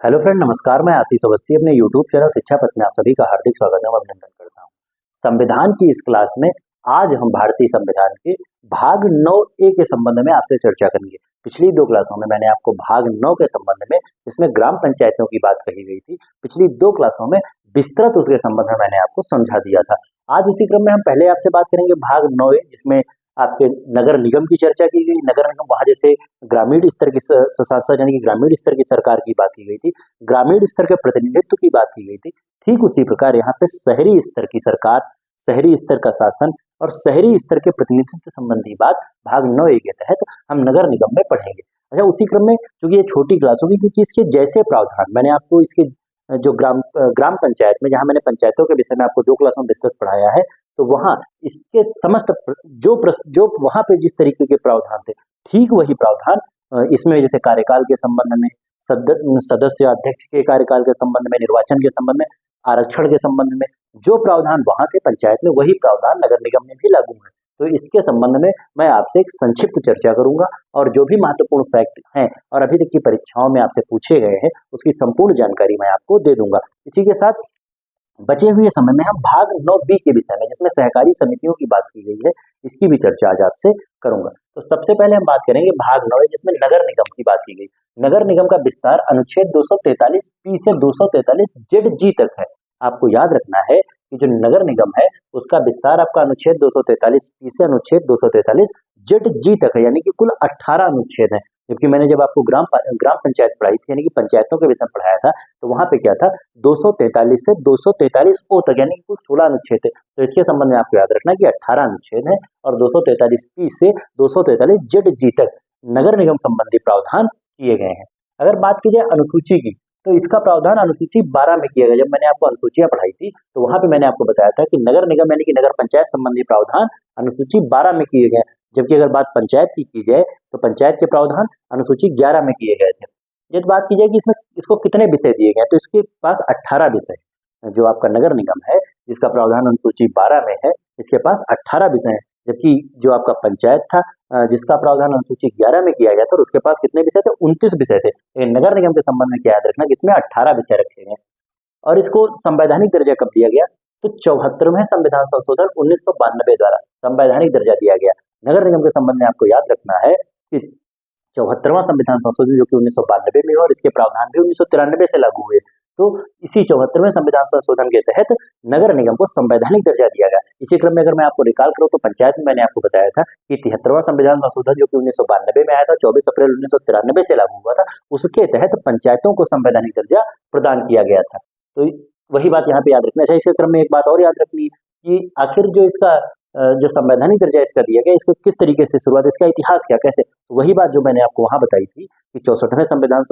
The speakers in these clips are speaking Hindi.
हेलो फ्रेंड, नमस्कार। मैं आशीष अवस्थी अपने यूट्यूब चैनल शिक्षा पथ में आप सभी का हार्दिक स्वागत एवं अभिनंदन करता हूं। संविधान की इस क्लास में आज हम भारतीय संविधान के भाग 9A के संबंध में आपसे चर्चा करेंगे। पिछली दो क्लासों में मैंने आपको भाग 9 के संबंध में, जिसमें ग्राम पंचायतों की बात कही गई थी, पिछली दो क्लासों में विस्तृत उसके संबंध में मैंने आपको समझा दिया था। आज उसी क्रम में हम पहले आपसे बात करेंगे भाग 9A, जिसमें आपके नगर निगम की चर्चा की गई। नगर निगम वहां जैसे ग्रामीण स्तर की स्वशासन यानी कि ग्रामीण स्तर की सरकार की बात की गई थी, ग्रामीण स्तर के प्रतिनिधित्व की बात की गई थी। ठीक उसी प्रकार यहाँ पे शहरी स्तर की सरकार, शहरी स्तर का शासन और शहरी स्तर के प्रतिनिधित्व संबंधी बात भाग 9A के तहत हम नगर निगम में पढ़ेंगे। अच्छा, उसी क्रम में क्योंकि ये छोटी क्लास होगी, क्योंकि इसके जैसे प्रावधान मैंने आपको इसके जो ग्राम पंचायत में, जहां मैंने पंचायतों के विषय में आपको दो क्लासों में विस्तृत पढ़ाया है, तो वहां इसके समस्त जो वहां पे जिस तरीके के प्रावधान थे, ठीक वही प्रावधान इसमें, जैसे कार्यकाल के संबंध में, सदस्य अध्यक्ष के कार्यकाल के संबंध में, निर्वाचन के संबंध में, आरक्षण के संबंध में जो प्रावधान वहां थे पंचायत में, वही प्रावधान नगर निगम में भी लागू है। तो इसके संबंध में मैं आपसे एक संक्षिप्त चर्चा करूंगा और जो भी महत्वपूर्ण फैक्ट हैं और अभी तक की परीक्षाओं में आपसे पूछे गए हैं, उसकी संपूर्ण जानकारी मैं आपको दे दूंगा। इसी के साथ बचे हुए समय में हम भाग 9B के विषय में, जिसमें सहकारी समितियों की बात की गई है, इसकी भी चर्चा आज आपसे करूंगा। तो सबसे पहले हम बात करेंगे भाग 9, जिसमें नगर निगम की बात की गई। नगर निगम का विस्तार अनुच्छेद 243P से 243ZG तक है। आपको याद रखना है कि जो नगर निगम है उसका विस्तार आपका अनुच्छेद 243P से अनुच्छेद 243ZG तक है, यानी कि कुल 18 अनुच्छेद है। जबकि मैंने जब आपको ग्राम पंचायत पढ़ाई थी, यानी कि पंचायतों के विषय पढ़ाया था, तो वहां पे क्या था, 243 से 243O तक, यानी कि कुल 16 अनुच्छेद थे। तो इसके संबंध में आपको याद रखना कि 18 अनुच्छेद है और 243P से 243ZG तक नगर निगम संबंधी प्रावधान किए गए हैं। अगर बात की जाए अनुसूची की, तो इसका प्रावधान अनुसूची 12 में किया गया। जब मैंने आपको अनुसूचियां पढ़ाई थी, तो वहां पे मैंने आपको बताया था कि नगर निगम यानी कि नगर पंचायत संबंधी प्रावधान अनुसूची 12 में किए गए। जबकि अगर बात पंचायत की जाए, तो पंचायत के प्रावधान अनुसूची 11 में किए गए थे। जब बात की जाए कि इसको कितने विषय दिए गए, तो इसके पास 18 विषय, जो आपका नगर निगम है जिसका प्रावधान अनुसूची 12 में है, इसके पास 18 विषय है। जबकि जो आपका पंचायत था जिसका प्रावधान अनुसूची 11 में किया गया था, और उसके पास कितने विषय थे, 29 विषय थे। नगर निगम के संबंध में क्या याद रखना कि इसमें 18 विषय रखे गए। और इसको संवैधानिक दर्जा कब दिया गया, तो 74वें संविधान संशोधन 1992 द्वारा संवैधानिक दर्जा दिया गया। नगर निगम के संबंध में आपको याद रखना है कि 74वां संविधान संशोधन जो कि 1992 में, और इसके प्रावधान भी 1993 से लागू हुए। तो इसी 74वें संविधान संशोधन के तहत नगर निगम को संवैधानिक दर्जा दिया गया। इसी क्रम में अगर मैं आपको रिकॉल करूं, तो पंचायत में मैंने आपको बताया था कि 73वां संविधान संशोधन जो कि 1992 में आया था, 24 अप्रैल 1993 से लागू हुआ था, उसके तहत पंचायतों को संवैधानिक दर्जा प्रदान किया गया था। तो वही बात यहाँ पे याद रखना चाहिए। इसी क्रम में एक बात और याद रखनी है कि आखिर जो इसका जो संवैधानिक दर्जा इसका दिया गया, इसको किस तरीके से शुरुआत, इसका इतिहास क्या, कैसे, वही बात जो मैंने आपको वहां बताई थी कि 64वां संविधान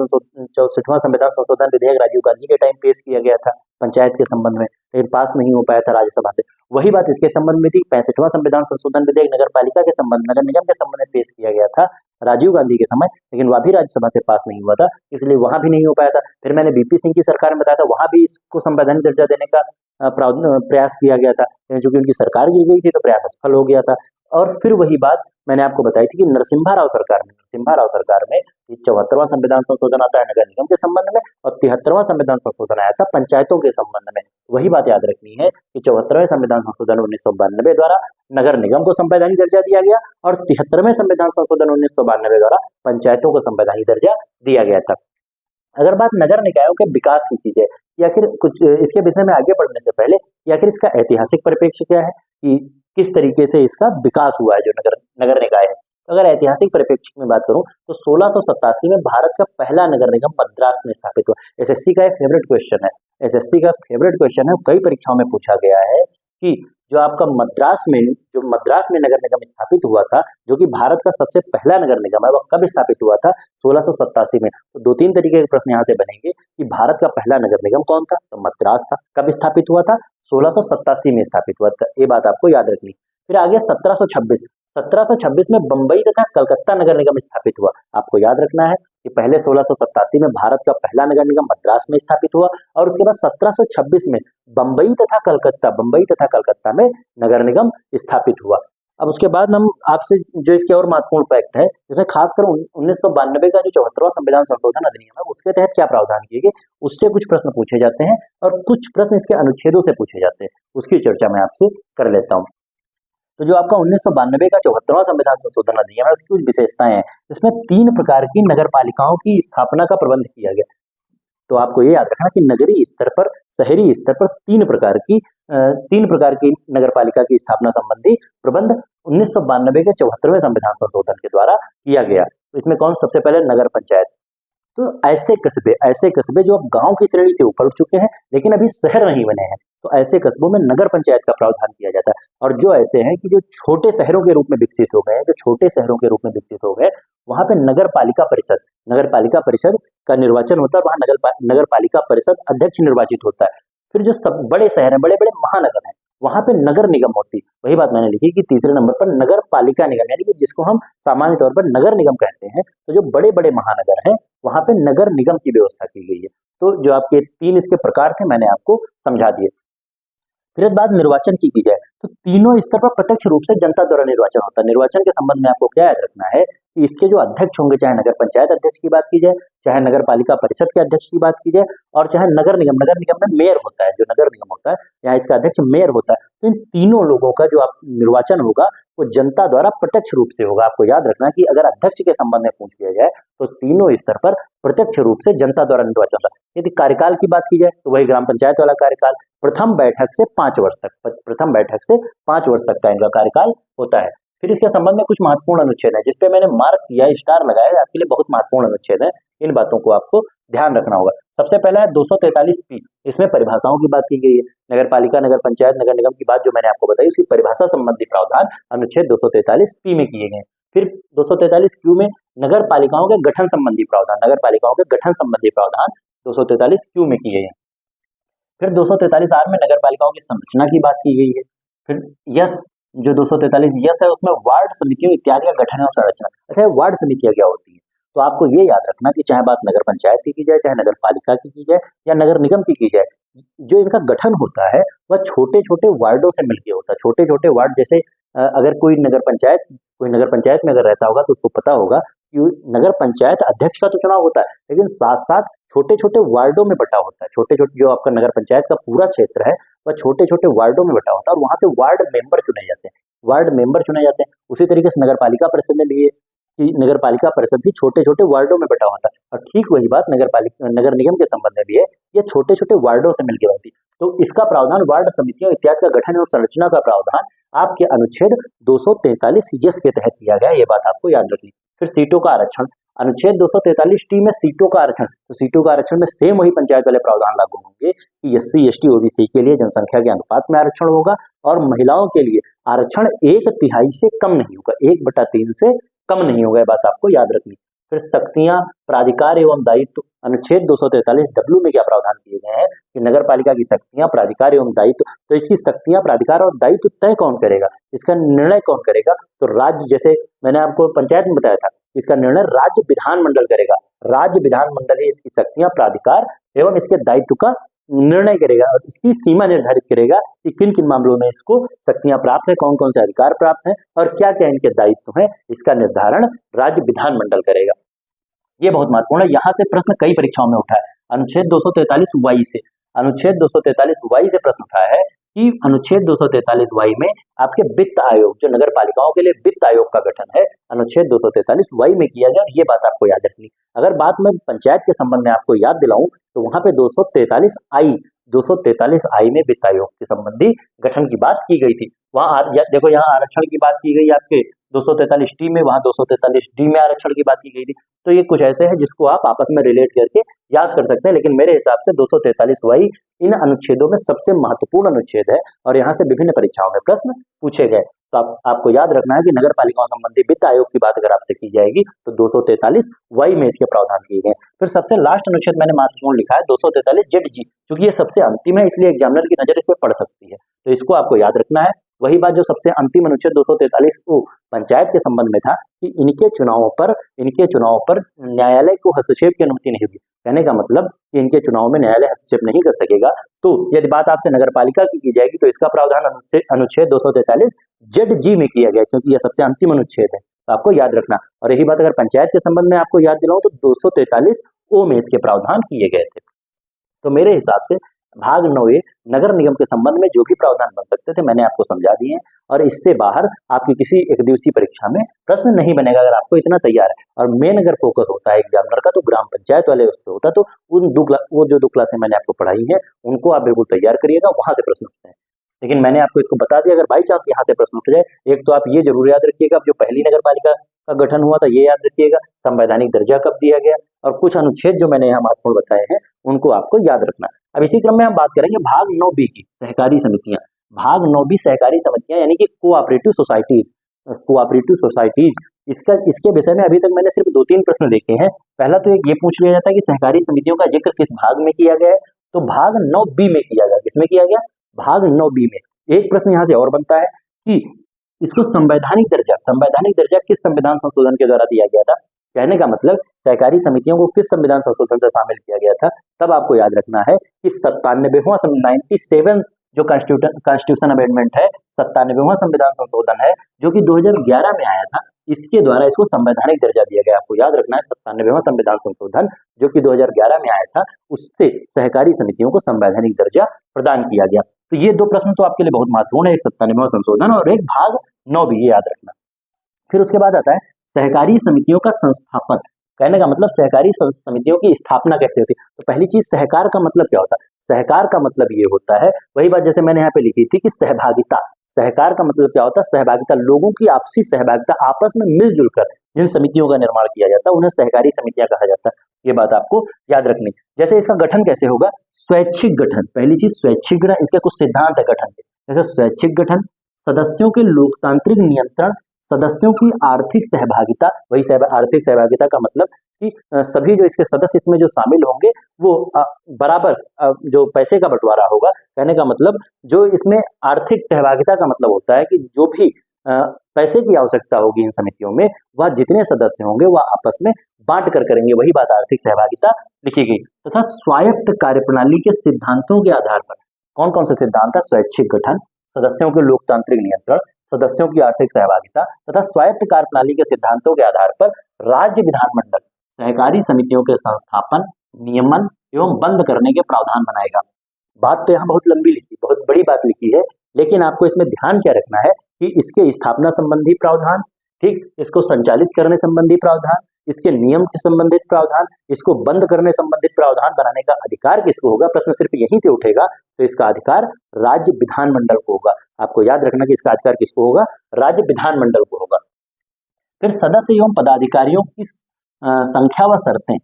संशोधन विधेयक राजीव गांधी के टाइम पेश किया गया था पंचायत के संबंध में, लेकिन पास नहीं हो पाया था राज्यसभा से। वही बात इसके संबंध में थी। 65वां संविधान संशोधन विधेयक नगर पालिका के संबंध, नगर निगम के संबंध में पेश किया गया था राजीव गांधी के समय, लेकिन वह भी राज्यसभा से पास नहीं हुआ था, इसलिए वहां भी नहीं हो पाया था। फिर मैंने बीपी सिंह की सरकार में बताया था, वहां भी इसको संवैधानिक दर्जा देने का प्रयास किया गया था, जो कि उनकी सरकार गिर गई थी, तो प्रयास असफल हो गया था। और फिर वही बात मैंने आपको बताई थी कि नरसिम्हा राव सरकार में 74वां संविधान संशोधन आता है नगर निगम के संबंध में, और 73वां संविधान संशोधन आया था पंचायतों के संबंध में। वही बात याद रखनी है कि 74वें संविधान संशोधन 1992 द्वारा नगर निगम को संवैधानिक दर्जा दिया गया, और 73वें संविधान संशोधन 1992 द्वारा पंचायतों को संवैधानिक दर्जा दिया गया था। अगर बात नगर निकायों के विकास की जाए, या फिर कुछ इसके विषय में आगे बढ़ने से पहले, या फिर इसका ऐतिहासिक परिप्रेक्ष्य क्या है कि किस तरीके से इसका विकास हुआ है जो नगर निकाय है। तो अगर ऐतिहासिक परिप्रेक्ष्य में बात करूं, तो 1687 में भारत का पहला नगर निगम मद्रास में स्थापित हुआ। एसएससी का एक फेवरेट क्वेश्चन है, एसएससी का फेवरेट क्वेश्चन है, कई परीक्षाओं में पूछा गया है कि जो आपका मद्रास में नगर निगम स्थापित हुआ था, जो कि भारत का सबसे पहला नगर निगम है, वह कब स्थापित हुआ था, 1687 में। तो दो तीन तरीके के प्रश्न यहाँ से बनेंगे कि भारत का पहला नगर निगम कौन था, तो मद्रास था। कब स्थापित हुआ था, 1687 में स्थापित हुआ था, ये बात आपको याद रखनी। फिर आगे 1726 में बंबई तथा कलकत्ता नगर निगम स्थापित हुआ। आपको याद रखना है कि पहले 1687 में भारत का पहला नगर निगम मद्रास में स्थापित हुआ, और उसके बाद 1726 में बंबई तथा कलकत्ता में नगर निगम स्थापित हुआ। अब उसके बाद हम आपसे जो इसके और महत्वपूर्ण फैक्ट है, इसमें खासकर 1992 का जो 74वां संविधान संशोधन अधिनियम है, उसके तहत क्या प्रावधान किए गए, उससे कुछ प्रश्न पूछे जाते हैं और कुछ प्रश्न इसके अनुच्छेदों से पूछे जाते हैं, उसकी चर्चा मैं आपसे कर लेता हूँ। तो जो आपका 1992 का 74वां संविधान संशोधन अधिनियम है, उसकी कुछ विशेषताएं हैं। इसमें 3 प्रकार की नगर पालिकाओं की स्थापना का प्रबंध किया गया। तो आपको ये याद रखना कि नगरीय स्तर पर, शहरी स्तर पर 3 प्रकार की नगर पालिका की स्थापना संबंधी प्रबंध 1992 के 74वें संविधान संशोधन के द्वारा किया गया। तो इसमें कौन सबसे पहले, नगर पंचायत। तो ऐसे कस्बे जो अब गांव की श्रेणी से ऊपर उठ चुके हैं लेकिन अभी शहर नहीं बने हैं, तो ऐसे कस्बों में नगर पंचायत का प्रावधान किया जाता है। और जो ऐसे हैं कि जो छोटे शहरों के रूप में विकसित हो गए हैं, जो छोटे शहरों के रूप में विकसित हो गए, वहां पे नगर पालिका परिषद का निर्वाचन होता है। वहां नगर पालिका परिषद अध्यक्ष निर्वाचित होता है। फिर जो सब बड़े शहर हैं, बड़े बड़े महानगर हैं, वहां पे नगर निगम होती है। वही बात मैंने लिखी कि तीसरे नंबर पर नगर पालिका निगम, यानी कि जिसको हम सामान्य तौर पर नगर निगम कहते हैं। तो जो बड़े बड़े महानगर हैं, वहां पे नगर निगम की व्यवस्था की गई है। तो जो आपके 3 इसके प्रकार थे, मैंने आपको समझा दिए। फिर बाद निर्वाचन की जाए तो तीनों स्तर पर प्रत्यक्ष रूप से जनता द्वारा निर्वाचन होता है। निर्वाचन के संबंध में आपको क्या याद रखना है कि इसके जो अध्यक्ष होंगे, चाहे नगर पंचायत अध्यक्ष की बात की जाए, चाहे नगर पालिका परिषद के अध्यक्ष की बात की जाए, और चाहे नगर निगम में मेयर होता है, जो नगर निगम होता है यहाँ इसका अध्यक्ष मेयर होता है। तो इन तीनों लोगों का जो आप निर्वाचन होगा वो जनता द्वारा प्रत्यक्ष रूप से होगा। आपको याद रखना कि अगर अध्यक्ष के संबंध में पूछ लिया जाए तो तीनों स्तर पर प्रत्यक्ष रूप से जनता द्वारा निर्वाचन होता है। यदि कार्यकाल की बात की जाए तो वही ग्राम पंचायत वाला कार्यकाल, प्रथम बैठक से 5 वर्ष तक का इनका कार्यकाल होता है। फिर इसके संबंध में कुछ महत्वपूर्ण अनुच्छेद है, जिसपे मैंने मार्क किया, स्टार लगाया, आपके लिए बहुत महत्वपूर्ण अनुच्छेद है। इन बातों को आपको ध्यान रखना होगा। सबसे पहला है 243P। इसमें परिभाषाओं की बात की गई है। नगर पालिका, नगर पंचायत, नगर निगम की बात जो मैंने आपको बताई, उसकी परिभाषा संबंधी प्रावधान अनुच्छेद 243P में किए गए। फिर 243Q में नगर पालिकाओं के गठन संबंधी प्रावधान 243Q में किए गए। फिर 243R में नगर पालिकाओं की संरचना की बात की गई है। फिर यस, जो 243 यस है, उसमें वार्ड समितियों इत्यादि का गठन और संरचना। अच्छा, वार्ड समितियां क्या होती है? तो आपको ये याद रखना कि चाहे बात नगर पंचायत की जाए, चाहे नगर पालिका की जाए, या नगर निगम की जाए, जो इनका गठन होता है वह छोटे छोटे वार्डों से मिलकर होता है। छोटे छोटे वार्ड, जैसे अगर कोई नगर पंचायत में अगर रहता होगा तो उसको पता होगा कि नगर पंचायत अध्यक्ष का तो चुनाव होता है, लेकिन साथ साथ छोटे छोटे वार्डों में बटा होता है। छोटे छोटे जो आपका नगर पंचायत का पूरा क्षेत्र है वह छोटे छोटे वार्डों में बटा होता है, और वहां से वार्ड मेंबर चुने जाते हैं। उसी तरीके से नगर पालिका परिषद में भी है कि नगर पालिका परिषद भी छोटे छोटे वार्डों में बटा होता है, और ठीक वही बात नगर निगम के संबंध में भी है। ये छोटे छोटे वार्डों से मिलकर बनती है। तो इसका प्रावधान वार्ड समितियों इत्यादि का गठन और संरचना का प्रावधान आपके अनुच्छेद 243 यस के तहत किया गया। ये बात आपको याद रखनी। फिर सीटों का आरक्षण, अनुच्छेद 243T में सीटों का आरक्षण। तो सीटों का आरक्षण में सेम वही पंचायत वाले प्रावधान लागू होंगे कि SC ST OBC के लिए जनसंख्या के अनुपात में आरक्षण होगा, और महिलाओं के लिए आरक्षण 1/3 से कम नहीं होगा, 1/3 से कम नहीं होगा। बात आपको याद रखनी। फिर शक्तियां, प्राधिकार एवं दायित्व, अनुच्छेद 243W में क्या प्रावधान किए गए हैं कि नगर पालिका की शक्तियां, प्राधिकार एवं दायित्व। तो इसकी शक्तियां, प्राधिकार और दायित्व तय कौन करेगा, इसका निर्णय कौन करेगा? तो राज्य, जैसे मैंने आपको पंचायत में बताया था, इसका निर्णय राज्य विधानमंडल करेगा। राज्य विधानमंडल ही इसकी शक्तियां, प्राधिकार एवं इसके दायित्व का निर्णय करेगा, और इसकी सीमा निर्धारित करेगा कि किन किन मामलों में इसको शक्तियां प्राप्त है, कौन कौन से अधिकार प्राप्त हैं, और क्या क्या इनके दायित्व हैं। इसका निर्धारण राज्य विधानमंडल करेगा। ये बहुत महत्वपूर्ण है। यहाँ से प्रश्न कई परीक्षाओं में उठा है। अनुच्छेद 243Y से प्रश्न उठा है कि अनुच्छेद 243Y में आपके वित्त आयोग, जो नगर पालिकाओं के लिए वित्त आयोग का गठन है, अनुच्छेद 243Y में किया गया। और ये बात आपको याद रखनी। अगर बात मैं पंचायत के संबंध में आपको याद दिलाऊं तो वहां पे 243I में वित्त आयोग के संबंधी गठन की बात की गई थी। वहां देखो, यहाँ आरक्षण की बात की गई आपके 243T में, वहां 243D में आरक्षण की बात की गई थी। तो ये कुछ ऐसे हैं जिसको आप आपस में रिलेट करके याद कर सकते हैं, लेकिन मेरे हिसाब से 243Y इन अनुच्छेदों में सबसे महत्वपूर्ण अनुच्छेद है, और यहाँ से विभिन्न परीक्षाओं में प्रश्न पूछे गए। तो आपको याद रखना है कि नगर पालिकाओं संबंधी वित्त आयोग की बात अगर आपसे की जाएगी तो 243Y में इसके प्रावधान किए गए। फिर सबसे लास्ट अनुच्छेद मैंने महत्वपूर्ण लिखा है 243ZG, क्योंकि ये सबसे अंतिम है, इसलिए एग्जामिनर की नजर इस पर पड़ सकती है, तो इसको आपको याद रखना है। वही बात जो सबसे अंतिम अनुच्छेद 243O पंचायत के संबंध में था कि इनके चुनावों पर न्यायालय को हस्तक्षेप की अनुमति नहीं होगी। कहने का मतलब कि इनके चुनाव में न्यायालय हस्तक्षेप नहीं कर सकेगा। तो यदि बात आपसे नगरपालिका की जाएगी तो इसका प्रावधान अनुच्छेद 243 जेड जी में किया गया, क्योंकि यह सबसे अंतिम अनुच्छेद है, तो आपको याद रखना। और यही बात अगर पंचायत के संबंध में आपको याद दिलाऊं तो 243 ओ में इसके प्रावधान किए गए थे। तो मेरे हिसाब से भाग 9A नगर निगम के संबंध में जो भी प्रावधान बन सकते थे मैंने आपको समझा दिए हैं, और इससे बाहर आपकी किसी एक दिवसीय परीक्षा में प्रश्न नहीं बनेगा अगर आपको इतना तैयार है। और मेन अगर फोकस होता है एग्जामिनर का तो ग्राम पंचायत वाले उस पर होता, तो वो जो 2 क्लासें मैंने आपको पढ़ाई है उनको आप बिल्कुल तैयार करिएगा, वहां से प्रश्न उठते हैं। लेकिन मैंने आपको इसको बता दिया, अगर बाई चांस यहाँ से प्रश्न उठ जाए, एक तो आप ये जरूर याद रखिएगा जो पहली नगर पालिका का गठन हुआ था ये याद रखिएगा, संवैधानिक दर्जा कब दिया गया, और कुछ अनुच्छेद जो मैंने यहाँ महत्वपूर्ण बताए हैं उनको आपको याद रखना। अब इसी क्रम में हम बात करेंगे भाग 9B की सहकारी समितियां। भाग 9B सहकारी समितियां यानी कि कोऑपरेटिव सोसाइटीज। इसके विषय में अभी तक मैंने सिर्फ 2-3 प्रश्न देखे हैं। पहला तो एक ये पूछ लिया जाता है कि सहकारी समितियों का जिक्र किस भाग में किया गया है, तो भाग 9B में किया गया। किसमें किया गया? भाग 9B में। एक प्रश्न यहाँ से और बनता है कि इसको संवैधानिक दर्जा किस संविधान संशोधन के द्वारा दिया गया था। कहने का मतलब सहकारी समितियों को किस संविधान संशोधन से शामिल किया गया था। तब आपको याद रखना है कि 97वां 97 जो कॉन्स्टिट्यूशन अमेंडमेंट है, 97वां संविधान संशोधन है जो कि 2011 में आया था, इसके द्वारा इसको संवैधानिक दर्जा दिया गया। आपको याद रखना है 97वां संविधान संशोधन जो कि 2011 में आया था, उससे सहकारी समितियों को संवैधानिक दर्जा प्रदान किया गया। तो ये 2 प्रश्न तो आपके लिए बहुत महत्वपूर्ण है, एक 97वां संशोधन और एक भाग 9B, याद रखना। फिर उसके बाद आता है सहकारी समितियों का संस्थापन। कहने का मतलब सहकारी समितियों की स्थापना कैसे होती है। तो पहली चीज, सहकार का मतलब क्या होता है? सहकार का मतलब ये होता है, वही बात जैसे मैंने यहाँ पे लिखी थी कि सहभागिता। सहकार का मतलब क्या होता है? सहभागिता, लोगों की आपसी सहभागिता, आपस में मिलजुल कर जिन समितियों का निर्माण किया जाता है उन्हें सहकारी समितियां कहा जाता है। ये बात आपको याद रखनी। जैसे इसका गठन कैसे होगा? स्वैच्छिक गठन। पहली चीज स्वैच्छिक गठन, इसके कुछ सिद्धांत है गठन के। जैसे स्वैच्छिक गठन, सदस्यों के लोकतांत्रिक नियंत्रण, सदस्यों की आर्थिक सहभागिता। वही आर्थिक सहभागिता का मतलब कि सभी जो इसके सदस्य इसमें जो शामिल होंगे वो बराबर जो पैसे का बंटवारा होगा। कहने का मतलब जो इसमें आर्थिक सहभागिता का मतलब होता है कि जो भी पैसे की आवश्यकता होगी इन समितियों में, वह जितने सदस्य होंगे वह आपस में बांट कर करेंगे, वही बात आर्थिक सहभागिता लिखी गई। तथा स्वायत्त कार्यप्रणाली के सिद्धांतों के आधार पर, कौन कौन से सिद्धांत है? स्वैच्छिक गठन, सदस्यों के लोकतांत्रिक नियंत्रण, सदस्यों की आर्थिक सहभागिता तथा स्वायत्त कार्यप्रणाली के सिद्धांतों के आधार पर राज्य विधानमंडल सहकारी समितियों के संस्थापन, नियमन एवं बंद करने के प्रावधान बनाएगा। बात तो यहाँ बहुत लंबी लिखी, बहुत बड़ी बात लिखी है, लेकिन आपको इसमें ध्यान क्या रखना है कि इसके स्थापना संबंधी प्रावधान, ठीक, इसको संचालित करने संबंधी प्रावधान, इसके नियम से संबंधित प्रावधान, इसको बंद करने संबंधित प्रावधान बनाने का अधिकार किसको होगा? प्रश्न सिर्फ यहीं से उठेगा, तो इसका अधिकार राज्य विधानमंडल को होगा। आपको याद रखना कि इसका अधिकार किसको होगा? राज्य विधानमंडल को होगा। फिर सदस्य एवं पदाधिकारियों की संख्या व शर्तें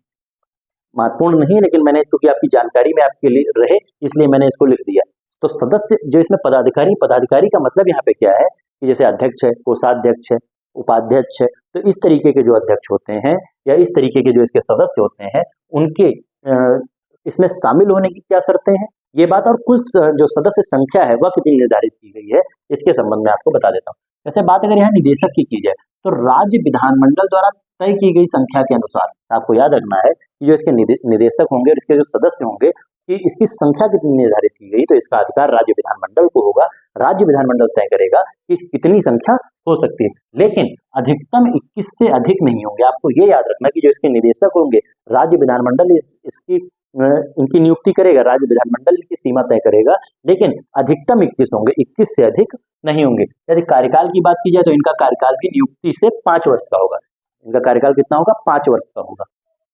महत्वपूर्ण नहीं, लेकिन मैंने चूंकि आपकी जानकारी में आपके लिए रहे इसलिए मैंने इसको लिख दिया। तो सदस्य जो इसमें पदाधिकारी का मतलब यहाँ पे क्या है कि जैसे अध्यक्ष है, कोषाध्यक्ष है, उपाध्यक्ष है, तो इस तरीके के जो अध्यक्ष होते हैं या इस तरीके के जो इसके सदस्य होते हैं उनके इसमें शामिल होने की क्या शर्तें हैं, ये बात, और कुल जो सदस्य संख्या है वह कितनी निर्धारित की गई है, इसके संबंध में आपको बता देता हूँ। जैसे बात अगर यहाँ निदेशक की जाए तो राज्य विधानमंडल द्वारा तय की गई संख्या के अनुसार आपको याद रखना है कि जो इसके निदेशक होंगे और इसके जो सदस्य होंगे कि इसकी संख्या कितनी निर्धारित की गई, तो इसका अधिकार राज्य विधानमंडल को होगा। राज्य विधानमंडल तय करेगा कि कितनी संख्या हो सकती है, लेकिन अधिकतम 21 से अधिक नहीं होंगे। आपको ये याद रखना कि जो इसके निदेशक होंगे राज्य विधानमंडल इनकी नियुक्ति करेगा, राज्य विधानमंडल की सीमा तय करेगा, लेकिन अधिकतम 21 होंगे, 21 से अधिक नहीं होंगे। यदि कार्यकाल की बात की जाए तो इनका कार्यकाल भी नियुक्ति से 5 वर्ष का होगा। इनका कार्यकाल कितना होगा? 5 वर्ष का होगा।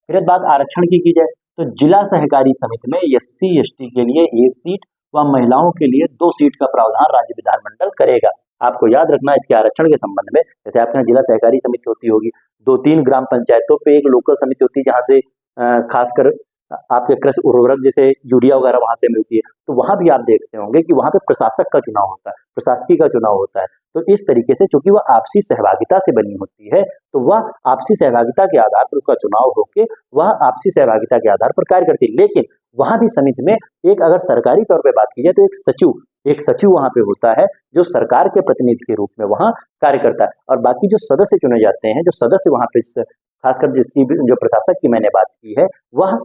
फिर बात आरक्षण की जाए तो जिला सहकारी समिति में SC ST के लिए 1 सीट व महिलाओं के लिए 2 सीट का प्रावधान राज्य विधानमंडल करेगा। आपको याद रखना इसके आरक्षण के संबंध में, जैसे आपके यहाँ जिला सहकारी समिति होती होगी, 2-3 ग्राम पंचायतों पे एक लोकल समिति होती है जहाँ से खासकर आपके कृषि उर्वरक जैसे यूरिया वगैरह वहां से मिलती है, तो वहां भी आप देखते होंगे कि वहां पे प्रशासक का चुनाव होता है, प्रशासकी का चुनाव होता है। तो इस तरीके से चूंकि वह आपसी सहभागिता से बनी होती है, तो वह आपसी सहभागिता के आधार पर उसका चुनाव होके वह आपसी सहभागिता के आधार पर कार्य करती है। लेकिन वहां भी समिति में एक अगर सरकारी तौर पर बात की जाए तो एक सचिव वहां पे होता है जो सरकार के प्रतिनिधि के रूप में वहां कार्य करता है, और बाकी जो सदस्य चुने जाते हैं, जो सदस्य वहां पे खासकर जिसकी जो प्रशासक की मैंने बात की है, वह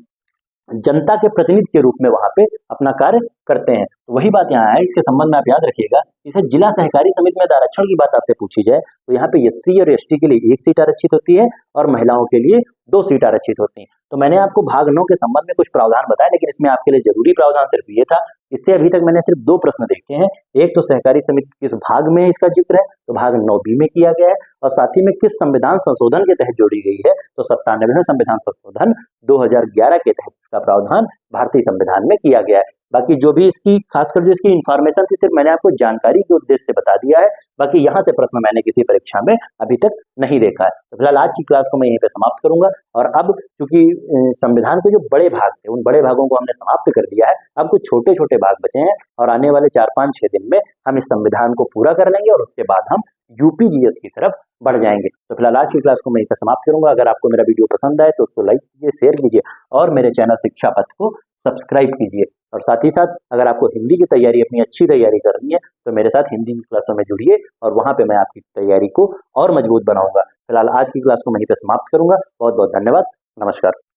जनता के प्रतिनिधि के रूप में वहां पे अपना कार्य करते हैं। तो वही बात यहाँ है, इसके संबंध में आप याद रखिएगा। इसे जिला सहकारी समिति में यदि आरक्षण की बात आपसे पूछी जाए तो यहाँ पे एससी और एसटी के लिए 1 सीट आरक्षित होती है और महिलाओं के लिए 2 सीट आरक्षित होती हैं। तो मैंने आपको भाग 9 के संबंध में कुछ प्रावधान बताया, लेकिन इसमें आपके लिए जरूरी प्रावधान सिर्फ ये था। इससे अभी तक मैंने सिर्फ 2 प्रश्न देखे हैं। एक तो सहकारी समिति किस भाग में इसका जिक्र है, तो भाग 9B में किया गया है, और साथ ही में किस संविधान संशोधन के तहत जोड़ी गई है, तो 97वें संविधान संशोधन 2011 के तहत इसका प्रावधान भारतीय संविधान में किया गया है। बाकी जो भी इसकी खासकर जो इसकी इंफॉर्मेशन थी, सिर्फ मैंने आपको जानकारी के उद्देश्य से बता दिया है। बाकी यहाँ से प्रश्न मैंने किसी परीक्षा में अभी तक नहीं देखा है। तो फिलहाल आज की क्लास को मैं यहीं पे समाप्त करूंगा। और अब चूंकि संविधान के जो बड़े भाग थे, उन बड़े भागों को हमने समाप्त कर दिया है। अब कुछ छोटे छोटे भाग बचे हैं और आने वाले 4-5-6 दिन में हम इस संविधान को पूरा कर लेंगे और उसके बाद हम यूपीजीएस की तरफ बढ़ जाएंगे। तो फिलहाल आज की क्लास को मैं यहीं पर समाप्त करूंगा। अगर आपको मेरा वीडियो पसंद आए तो उसको लाइक कीजिए, शेयर कीजिए और मेरे चैनल शिक्षा पथ को सब्सक्राइब कीजिए। और साथ ही साथ अगर आपको हिंदी की तैयारी, अपनी अच्छी तैयारी करनी है, तो मेरे साथ हिंदी की क्लासों में जुड़िए और वहां पे मैं आपकी तैयारी को और मजबूत बनाऊंगा। फिलहाल आज की क्लास को मैं यहीं पर समाप्त करूंगा। बहुत बहुत धन्यवाद। नमस्कार।